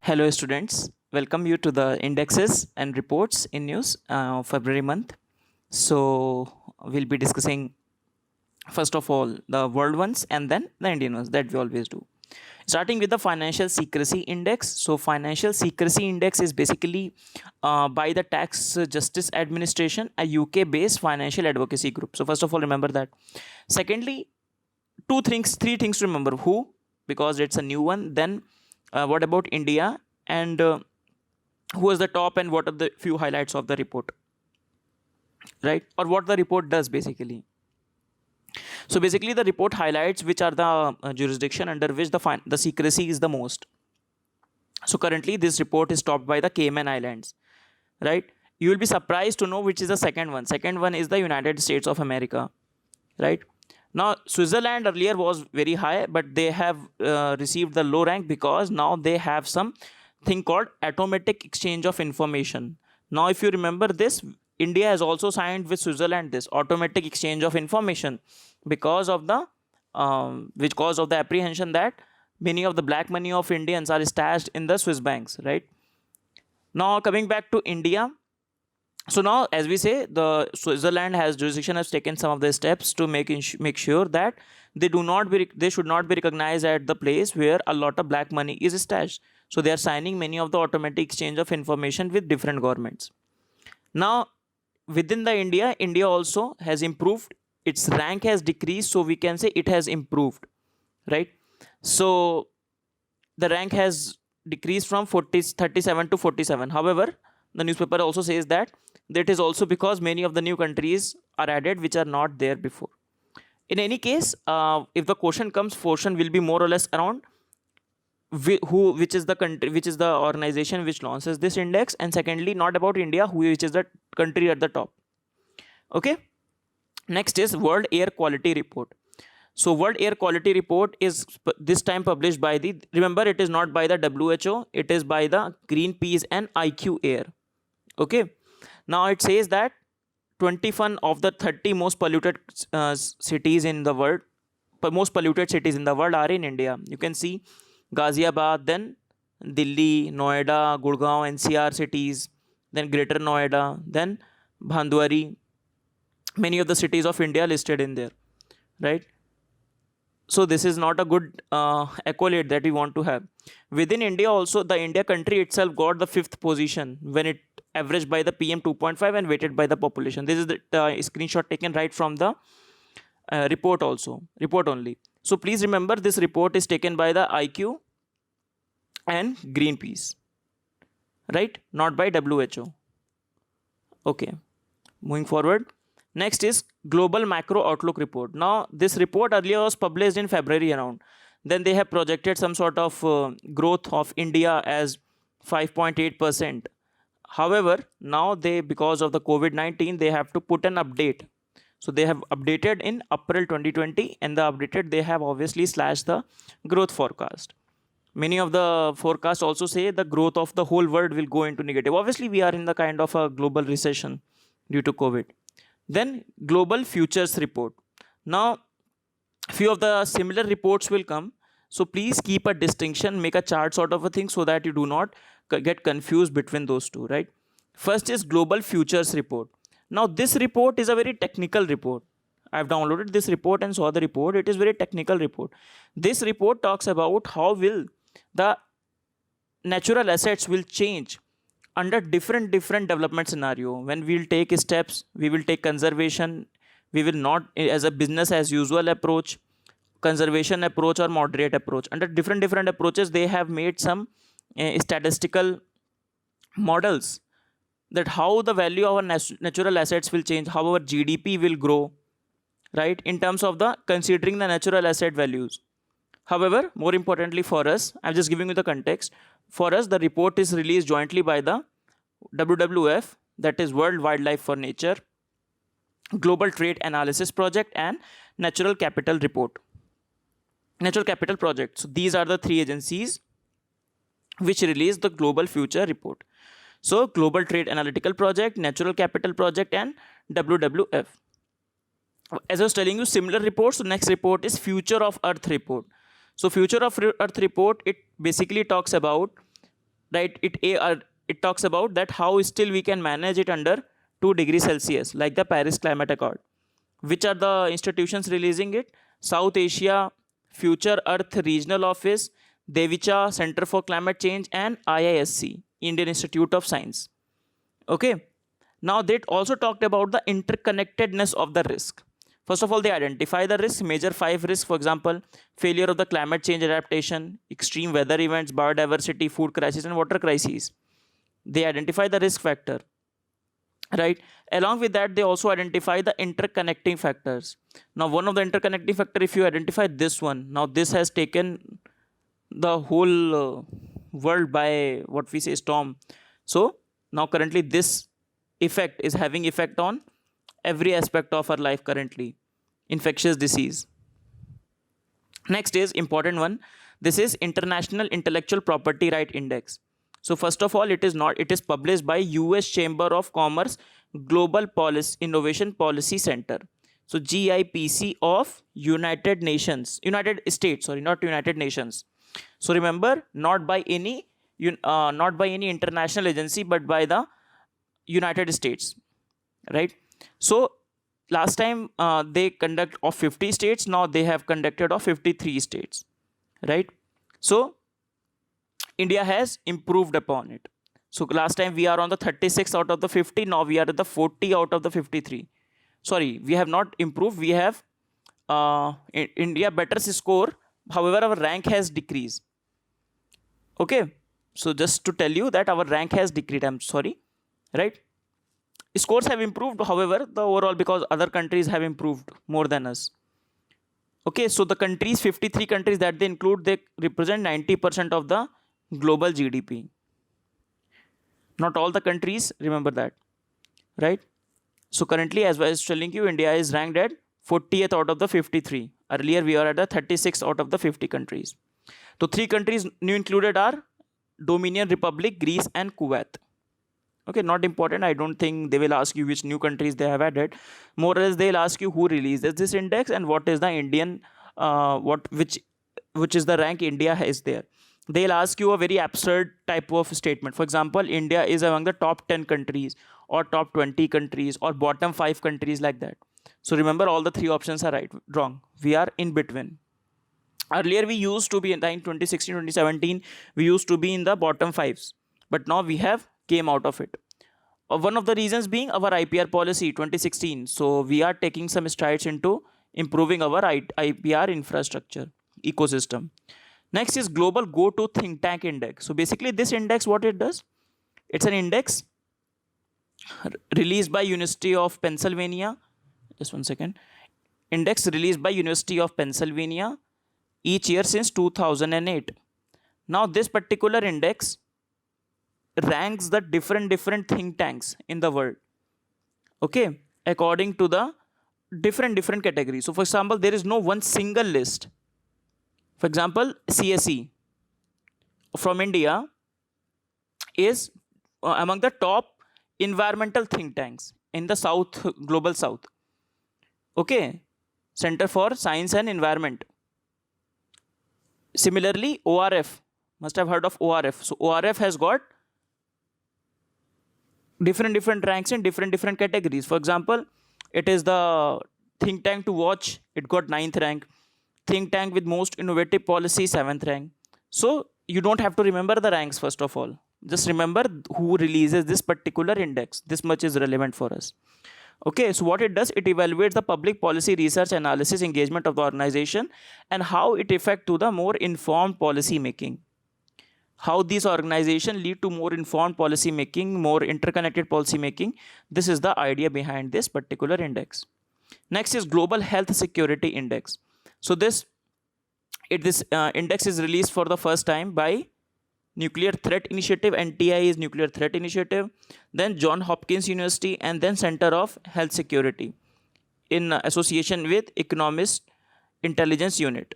Hello, students. Welcome you to the indexes and reports in news February month. So, we'll be discussing first of all the world ones and then the Indian ones that we always do. Starting with the financial secrecy index. So, financial secrecy index is basically by the Tax Justice Administration, a UK-based financial advocacy group. So, first of all, remember that. Secondly, three things to remember: who, because it's a new one. Then, what about India, and who was the top, and what are the few highlights of the report, right? Or what the report does basically. So basically, the report highlights which are the jurisdiction under which the secrecy is the most. So currently, this report is topped by the Cayman Islands, right? You will be surprised to know which is the second one. Second one is the United States of America, right? Now, Switzerland earlier was very high, but they have received the low rank because now they have some thing called automatic exchange of information. Now, if you remember this, India has also signed with Switzerland this automatic exchange of information because of the which cause of the apprehension that many of the black money of Indians are stashed in the Swiss banks, right? Now, coming back to India, so now, as we say, the Switzerland has jurisdiction has taken some of the steps to make sure that they should not be recognized at the place where a lot of black money is stashed. So they are signing many of the automatic exchange of information with different governments. Now, within the India also has improved. Its rank has decreased, so we can say it has improved, right? So the rank has decreased from 37 to 47. However, the newspaper also says that is also because many of the new countries are added which are not there before. In any case, if the question comes, portion will be more or less around which is the country, which is the organization which launches this index, and secondly, not about India, which is the country at the top. Okay. Next is World Air Quality Report. So World Air Quality Report is this time published by the, remember, it is not by the WHO, it is by the Greenpeace and IQ Air. Okay. Now it says that 21 of the 30 most polluted cities in the world, most polluted cities in the world are in India. You can see Ghaziabad, then Delhi, Noida, Gurgaon, NCR cities, then Greater Noida, then Bhandwari. Many of the cities of India listed in there, right? So this is not a good accolade that we want to have. Within India also, the India country itself got the 5th position when it averaged by the PM 2.5 and weighted by the population. This is the screenshot taken right from the report only. So please remember, this report is taken by the IQ and Greenpeace, right? Not by WHO. Okay, moving forward. Next is Global Macro Outlook Report. Now, this report earlier was published in February around. Then they have projected some sort of growth of India as 5.8%. However, now because of the COVID-19, they have to put an update. So they have updated in April 2020, and they have obviously slashed the growth forecast. Many of the forecasts also say the growth of the whole world will go into negative. Obviously, we are in the kind of a global recession due to COVID. Then Global Futures Report. Now, few of the similar reports will come. So please keep a distinction, make a chart sort of a thing so that you do not get confused between those two, right? First is Global Futures Report. Now, this report is a very technical report. I've downloaded this report and saw the report. It is very technical report. This report talks about how will the natural assets will change under different development scenario. When we will take steps, we will take conservation, we will not as a business as usual approach, conservation approach, or moderate approach. Under different approaches, they have made some statistical models that how the value of our natural assets will change, how our GDP will grow, right, in terms of the considering the natural asset values. However, more importantly for us, I'm just giving you the context. For us, the report is released jointly by the WWF, that is World Wildlife for Nature, Global Trade Analysis Project, and Natural Capital Project. So these are the three agencies which release the Global Future Report. So Global Trade Analytical Project, Natural Capital Project, and WWF. As I was telling you, similar reports. So next report is Future of Earth Report. So Future of Earth Report, it basically talks about right? It talks about that how still we can manage it under 2 degrees Celsius, like the Paris Climate Accord. Which are the institutions releasing it? South Asia Future Earth Regional Office, Devicha Center for Climate Change, and IISC, Indian Institute of Science. Okay. Now they also talked about the interconnectedness of the risk. First of all, they identify the risks, major 5 risks, for example, failure of the climate change adaptation, extreme weather events, biodiversity, food crisis, and water crises. They identify the risk factor, right? Along with that, they also identify the interconnecting factors. Now, one of the interconnecting factor, if you identify this one, now this has taken the whole world by what we say storm. So now currently this effect is having effect on every aspect of our life currently. Infectious disease. Next is important one. This is International Intellectual Property Right Index. So first of all, it is published by US Chamber of Commerce Global Policy Innovation Policy Center. So GIPC of United States, sorry, not United Nations. So remember, not by any international agency, but by the United States, right? So last time they conduct of 50 states, now they have conducted of 53 states, right? So India has improved upon it. So last time we are on the 36 out of the 50, now we are at the 40 out of the 53. Sorry, we have not improved, we have India better score, however our rank has decreased. Okay, so just to tell you that our rank has decreased, I'm sorry, right? Scores have improved, however, the overall, because other countries have improved more than us. Okay, so the countries, 53 countries that they include, they represent 90% of the global GDP. Not all the countries, remember that, right? So currently, as I was telling you, India is ranked at 40th out of the 53. Earlier, we are at the 36th out of the 50 countries. So 3 countries new included are Dominion Republic, Greece, and Kuwait. Okay, not important. I don't think they will ask you which new countries they have added. More or less, they'll ask you who releases this index and what is the Indian, which is the rank India has there. They'll ask you a very absurd type of statement. For example, India is among the top 10 countries or top 20 countries or bottom 5 countries, like that. So remember, all the 3 options are wrong. We are in between. Earlier, we used to be in 2016, 2017, we used to be in the bottom 5s. But now we have came out of it. One of the reasons being our IPR policy 2016. So we are taking some strides into improving our IPR infrastructure ecosystem. Next is Global Go-To Think Tank Index. So basically this index, what it does, it's an index released by University of Pennsylvania. Just one second. Index released by University of Pennsylvania each year since 2008. Now this particular index ranks the different think tanks in the world, okay, according to the different categories. So for example, there is no one single list. For example, CSE from India is among the top environmental think tanks in the South, Global South. Okay, Center for Science and Environment. Similarly, ORF, must have heard of ORF. So ORF has got different ranks in different categories. For example, it is the think tank to watch, it got 9th rank. Think tank with most innovative policy, 7th rank. So you don't have to remember the ranks first of all. Just remember who releases this particular index. This much is relevant for us. Okay, so what it does, it evaluates the public policy research analysis engagement of the organization and how it affects to the more informed policy making. How these organizations lead to more informed policy making, more interconnected policy making. This is the idea behind this particular index. Next is Global Health Security Index. So this index is released for the first time by Nuclear Threat Initiative. NTI is Nuclear Threat Initiative, then Johns Hopkins University, and then Center of Health Security in association with Economist Intelligence Unit.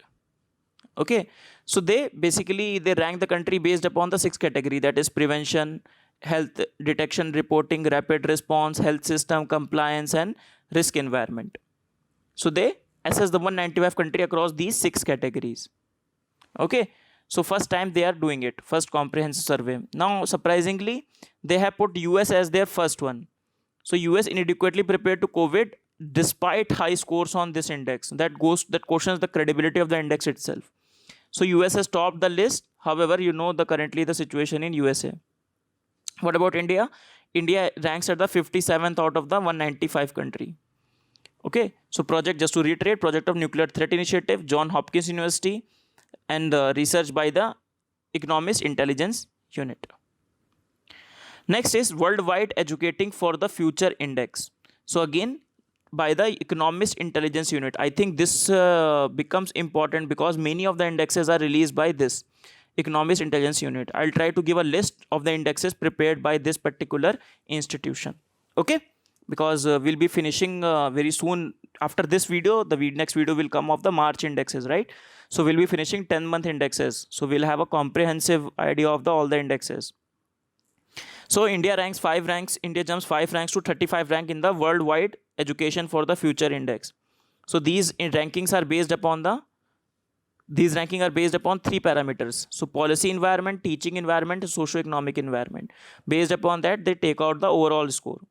Okay, so they rank the country based upon the 6 category, that is prevention, health detection, reporting, rapid response, health system, compliance, and risk environment. So they assess the 195 country across these 6 categories. Okay, So first time they are doing it, first comprehensive survey. Now surprisingly, they have put US as their first one. So US inadequately prepared to COVID despite high scores on this index. That questions the credibility of the index itself. So US has topped the list. However, you know the currently the situation in USA. What about India? India ranks at the 57th out of the 195 country. Okay, so project, just to reiterate, project of Nuclear Threat Initiative, John Hopkins University, and research by the Economist Intelligence Unit. Next is Worldwide Educating for the Future Index. So again, by the Economist Intelligence Unit. I think this becomes important because many of the indexes are released by this Economist Intelligence Unit. I'll try to give a list of the indexes prepared by this particular institution. Okay, because we'll be finishing very soon. After this video, the next video will come of the March indexes, right? So we'll be finishing 10-month indexes. So we'll have a comprehensive idea of all the indexes. So India jumps 5 ranks to 35 rank in the Worldwide Education for the Future Index. So these rankings are based upon three parameters. So policy environment, teaching environment, socio-economic environment. Based upon that, they take out the overall score.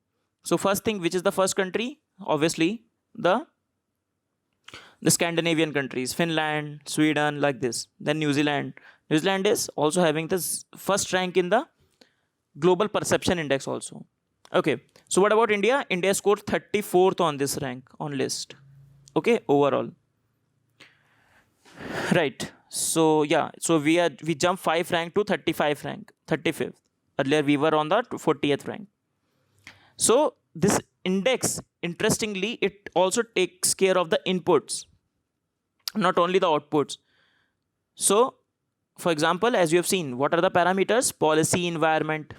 So first thing, which is the first country? Obviously, the Scandinavian countries, Finland, Sweden, like this. Then New Zealand. New Zealand is also having this first rank in the Global Perception Index also. Okay, so what about India? India scored 34th on this rank on list. Okay, overall. Right. So yeah, so we jump 5 rank to 35th. Earlier we were on the 40th rank. So this index, interestingly, it also takes care of the inputs, not only the outputs. So for example, as you have seen, what are the parameters? Policy environment,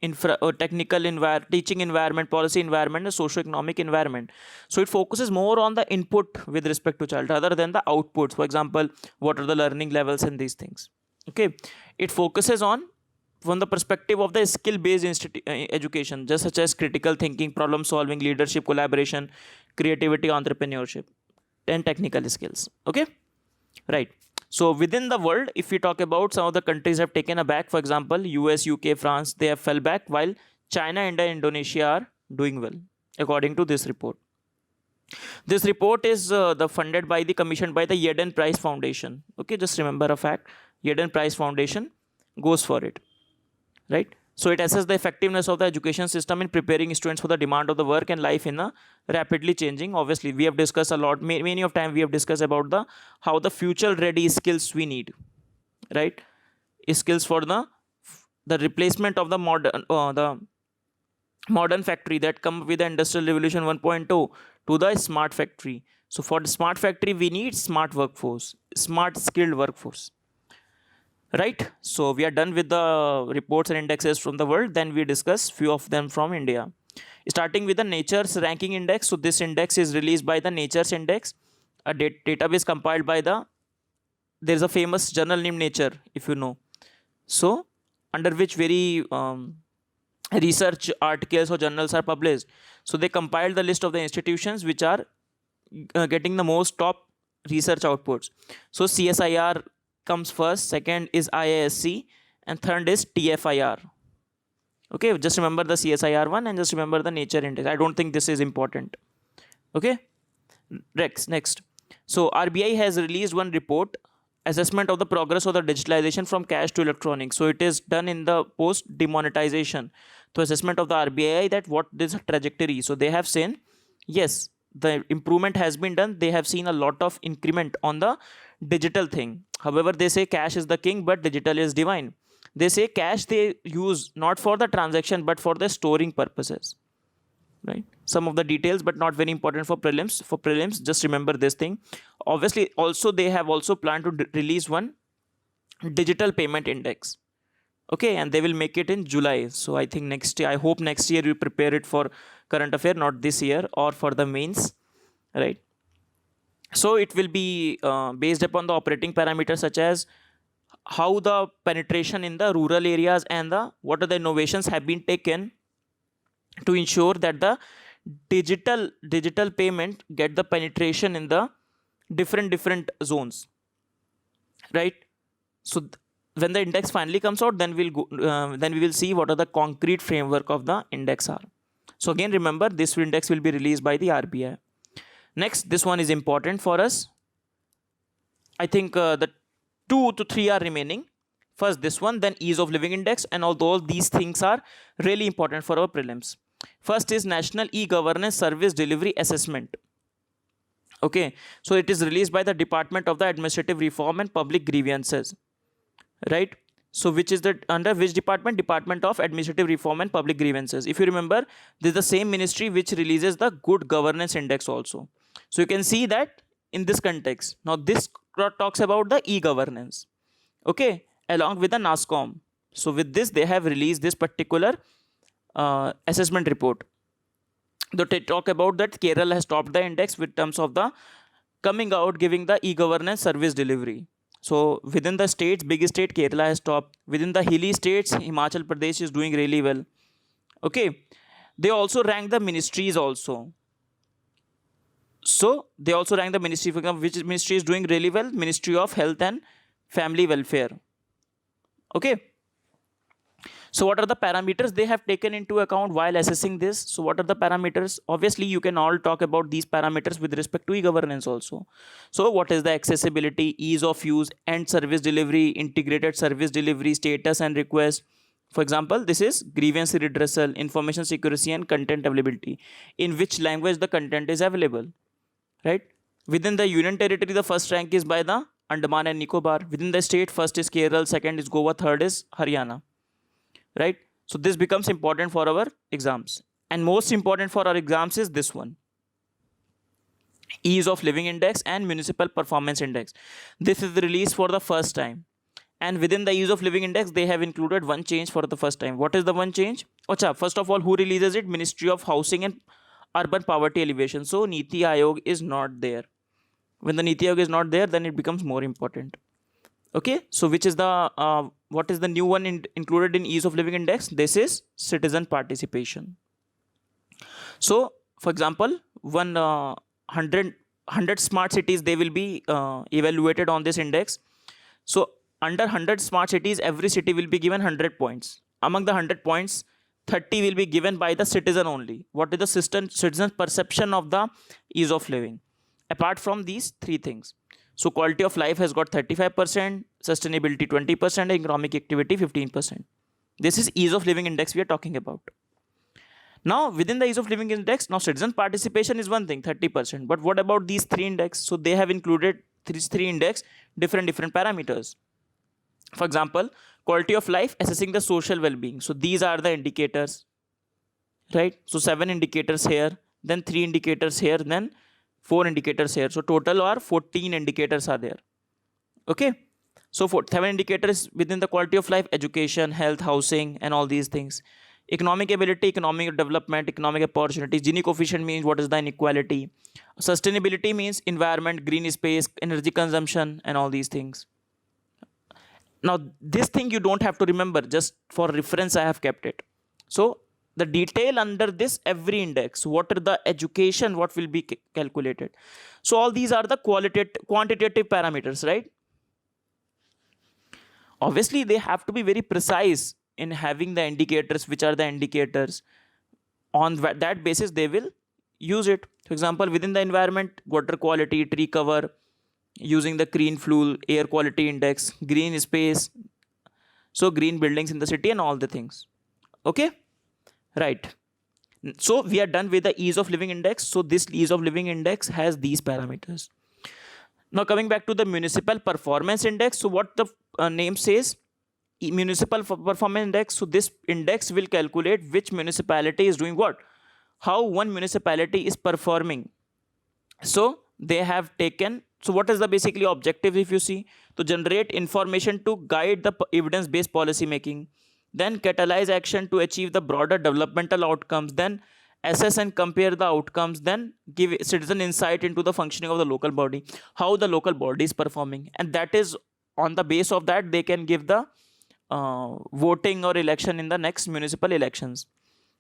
technical environment, teaching environment, policy environment, and socio-economic environment. So it focuses more on the input with respect to child rather than the outputs. For example, what are the learning levels and these things. Okay, it focuses on from the perspective of the skill-based education, just such as critical thinking, problem solving, leadership, collaboration, creativity, entrepreneurship, and technical skills. Okay, right. So within the world, if we talk about some of the countries have taken a back, for example, US, UK, France, they have fell back, while China, India, Indonesia are doing well, according to this report. This report is commissioned by the Eden Prize Foundation. Okay, just remember a fact. Eden Prize Foundation goes for it, right? So it assesses the effectiveness of the education system in preparing students for the demand of the work and life in a rapidly changing. Obviously, we have discussed a lot, many of time we have discussed about how the future ready skills we need, right? Skills for the replacement of the modern factory that come with the Industrial Revolution 1.2 to the smart factory. So for the smart factory, we need smart workforce, smart skilled workforce. Right, so we are done with the reports and indexes from the world. Then we discuss few of them from India, starting with the Nature's ranking index. So this index is released by the Nature's Index, a database compiled by there is a famous journal named Nature, if you know. So under which very research articles or journals are published. So they compiled the list of the institutions which are getting the most top research outputs. So CSIR comes first, second is IISc, and third is TFIR. Okay, just remember the CSIR one and just remember the Nature Index. I don't think this is important. Okay, next. So RBI has released one report, assessment of the progress of the digitalization from cash to electronics. So it is done in the post demonetization. So assessment of the RBI that what is the trajectory. So they have seen, yes, the improvement has been done. They have seen a lot of increment on the digital thing. However, they say cash is the king, but digital is divine. They say cash they use not for the transaction, but for the storing purposes. Right? Some of the details, but not very important for prelims. For prelims, just remember this thing. Obviously, also they have also planned to release one digital payment index. Okay, and they will make it in July. So I think next year, I hope next year you prepare it for current affair, not this year, or for the mains, right? So it will be based upon the operating parameters such as how the penetration in the rural areas and what are the innovations have been taken to ensure that the digital payment get the penetration in the different zones, right? So when the index finally comes out, then then we will see what are the concrete framework of the index are. So again, remember, this index will be released by the RBI. Next, this one is important for us. I think the 2 to 3 are remaining. First this one, then ease of living index, and although these things are really important for our prelims. First is National E-Governance Service Delivery Assessment. Okay, so it is released by the Department of the Administrative Reform and Public Grievances, right? So which is the under which department? Department of Administrative Reform and Public Grievances. If you remember, this is the same ministry which releases the Good Governance Index also. So you can see that in this context. Now this talks about the e-governance, okay, along with the NASSCOM. So with this, they have released this particular assessment report. They talk about that Kerala has topped the index with terms of the coming out, giving the e-governance service delivery. So within the states, biggest state Kerala has topped. Within the hilly states, Himachal Pradesh is doing really well. Okay, they also rank the ministries also. So they also rank the ministry, for example, which ministry is doing really well? Ministry of Health and Family Welfare. Okay. So what are the parameters they have taken into account while assessing this? So what are the parameters? Obviously, you can all talk about these parameters with respect to e-governance also. So what is the accessibility, ease of use, end service delivery, integrated service delivery, status and request. For example, this is grievance redressal, information security and content availability. In which language the content is available, right? Within the union territory, the first rank is by the Andaman and Nicobar. Within the state, first is Kerala, second is Goa, third is Haryana. Right? So this becomes important for our exams. And most important for our exams is this one. Ease of Living Index and Municipal Performance Index. This is released for the first time. And within the Ease of Living Index, they have included one change for the first time. What is the one change? Achha, first of all, who releases it? Ministry of Housing and Urban Poverty Alleviation. So Niti Aayog is not there. When the Niti Aayog is not there, then it becomes more important. Okay, so which is the what is the new one included in Ease of Living Index? This is citizen participation. So for example, 100 smart cities, they will be evaluated on this index. So under 100 smart cities, every city will be given 100 points. Among the 100 points, 30 will be given by the citizen only. What is the citizen perception of the ease of living? Apart from these three things. So quality of life has got 35%, sustainability 20%, economic activity 15%. This is Ease of Living Index we are talking about. Now within the Ease of Living Index, now citizen participation is one thing, 30%. But what about these three index? So they have included these three index, different parameters. For example, quality of life, assessing the social well-being. So these are the indicators, right? So 7 indicators here, then 3 indicators here, then 4 indicators here. So total are 14 indicators are there. Okay. So 7 indicators within the quality of life, education, health, housing, and all these things. Economic ability, economic development, economic opportunities. Gini coefficient means what is the inequality. Sustainability means environment, green space, energy consumption, and all these things. Now this thing you don't have to remember, just for reference I have kept it. So the detail under this every index, what are the education, what will be calculated. So all these are the quantitative parameters, right? Obviously they have to be very precise in having the indicators, which are the indicators. On that basis they will use it. For example, within the environment, water quality, tree cover, using the green fuel, air quality index, green space, so green buildings in the city and all the things. Okay, right. So we are done with the Ease of Living Index. So this Ease of Living Index has these parameters. Now coming back to the Municipal Performance Index. So what the name says, Municipal Performance Index. So this index will calculate which municipality is doing what, how one municipality is performing. So they have taken, so what is the basically objective if you see? To generate information to guide the evidence-based policy making, then catalyze action to achieve the broader developmental outcomes, then assess and compare the outcomes, then give citizen insight into the functioning of the local body, how the local body is performing, and that is on the base of that they can give the voting or election in the next municipal elections,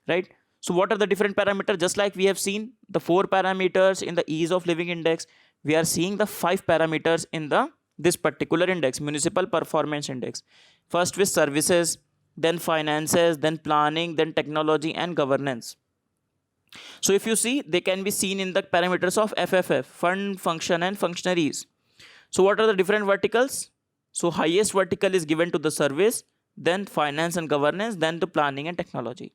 right? So what are the different parameters? Just like we have seen the 4 parameters in the Ease of Living Index, we are seeing the 5 parameters in the this particular index, municipal performance index, first with services, then finances, then planning, then technology and governance. So if you see, they can be seen in the parameters of FFF, fund, function and functionaries. So what are the different verticals? So highest vertical is given to the service, then finance and governance, then to planning and technology.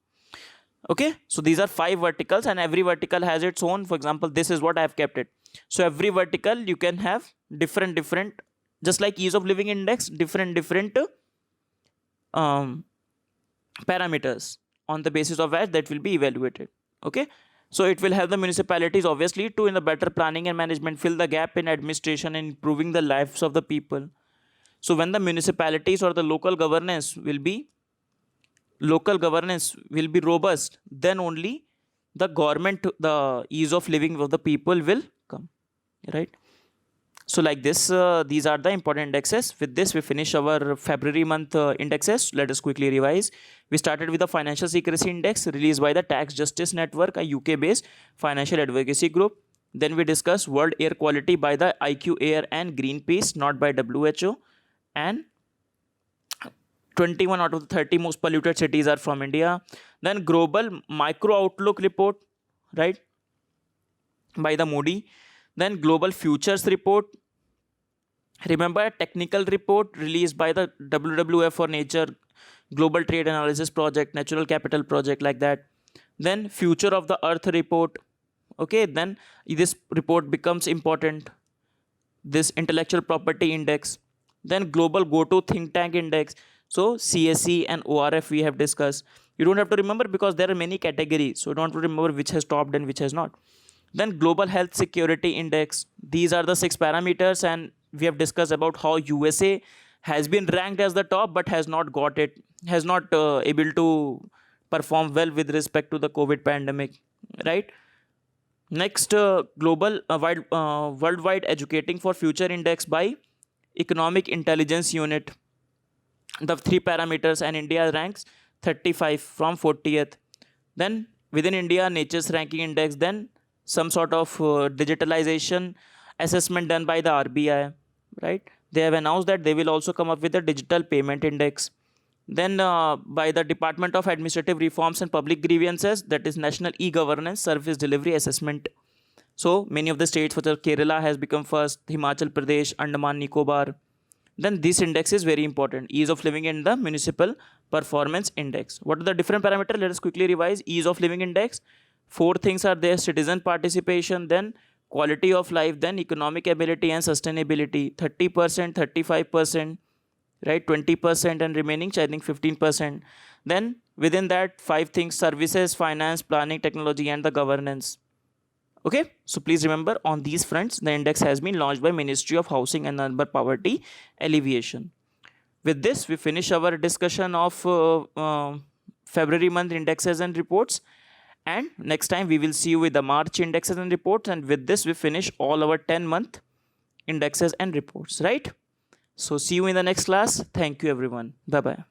Okay, so these are 5 verticals and every vertical has its own. For example, this is what I have kept it. So every vertical you can have different, just like ease of living index, different parameters on the basis of that will be evaluated. Okay, so it will help the municipalities obviously to in the better planning and management, fill the gap in administration and improving the lives of the people. So when the municipalities or the local governance will be robust, then only the government, the ease of living of the people will come, right? So like this, these are the important indexes. With this, we finish our February month indexes. Let us quickly revise. We started with the Financial Secrecy Index released by the Tax Justice Network, a UK-based financial advocacy group. Then we discussed World Air Quality by the IQ Air and Greenpeace, not by WHO. And 21 out of the 30 most polluted cities are from India. Then Global Micro Outlook Report, right, by the Moody. Then Global Futures Report. Remember, technical report released by the WWF for Nature, Global Trade Analysis Project, Natural Capital Project, like that. Then Future of the Earth Report. Okay, then this report becomes important. This Intellectual Property Index. Then Global Go-To Think Tank Index. So CSE and ORF we have discussed. You don't have to remember because there are many categories. So you don't have to remember which has topped and which has not. Then Global Health Security Index. These are the 6 parameters and we have discussed about how USA has been ranked as the top but has not got it, has not able to perform well with respect to the COVID pandemic, right? Next, Global Worldwide Educating for Future Index by Economic Intelligence Unit. The 3 parameters and India ranks 35 from 40th. Then within India, Nature's Ranking Index, then some sort of digitalization assessment done by the RBI, right? They have announced that they will also come up with a digital payment index. Then by the Department of Administrative Reforms and Public Grievances, that is National E-Governance Service Delivery Assessment. So many of the states such as Kerala has become first, Himachal Pradesh, Andaman Nicobar. Then this index is very important, ease of living and the municipal performance index. What are the different parameters? Let us quickly revise. Ease of living index, 4 things are there: citizen participation, then quality of life, then economic ability and sustainability, 30%, 35%, right, 20% and remaining I think 15%. Then within that 5 things: services, finance, planning, technology and the governance. Okay, so please remember, on these fronts the index has been launched by Ministry of Housing and Urban Poverty Alleviation. With this, we finish our discussion of February month indexes and reports, and next time we will see you with the March indexes and reports, and with this we finish all our 10-month indexes and reports, right? So see you in the next class. Thank you everyone. Bye bye.